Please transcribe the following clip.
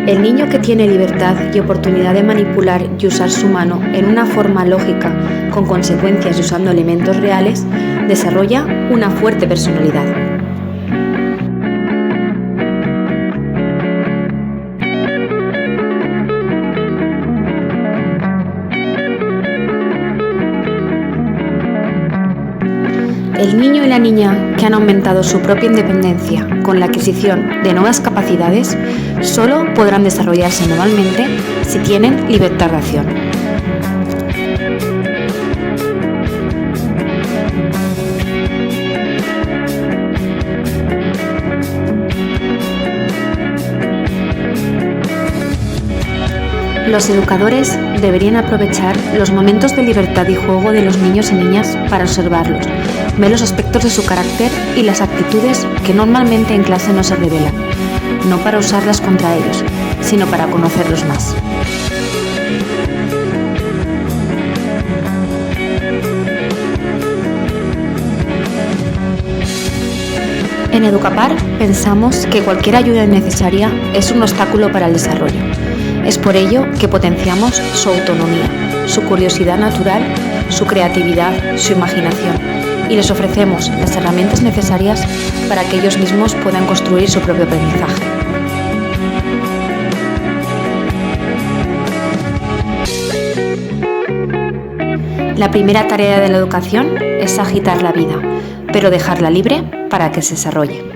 El niño que tiene libertad y oportunidad de manipular y usar su mano en una forma lógica, con consecuencias y usando elementos reales, desarrolla una fuerte personalidad. El niño y la niña que han aumentado su propia independencia con la adquisición de nuevas capacidades solo podrán desarrollarse normalmente si tienen libertad de acción. Los educadores deberían aprovechar los momentos de libertad y juego de los niños y niñas para observarlos, ver los aspectos de su carácter y las actitudes que normalmente en clase no se revelan, no para usarlas contra ellos, sino para conocerlos más. En Educapar pensamos que cualquier ayuda necesaria es un obstáculo para el desarrollo. Es por ello que potenciamos su autonomía, su curiosidad natural, su creatividad, su imaginación y les ofrecemos las herramientas necesarias para que ellos mismos puedan construir su propio aprendizaje. La primera tarea de la educación es agitar la vida, pero dejarla libre para que se desarrolle.